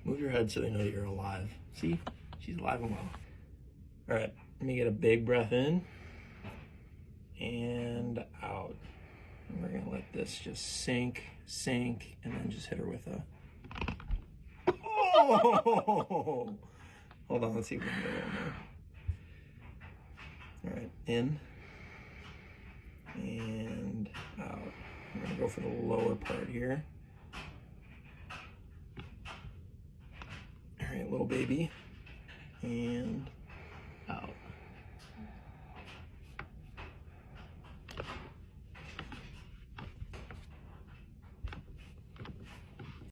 Move your head so they know that you're alive. See? She's alive and well. All right, let me get a big breath in and out. And we're gonna let this just sink, and then just hit her with a, oh! Hold on, let's see if we can get a little more. All right, in and out. I'm gonna go for the lower part here. All right, little baby, and out.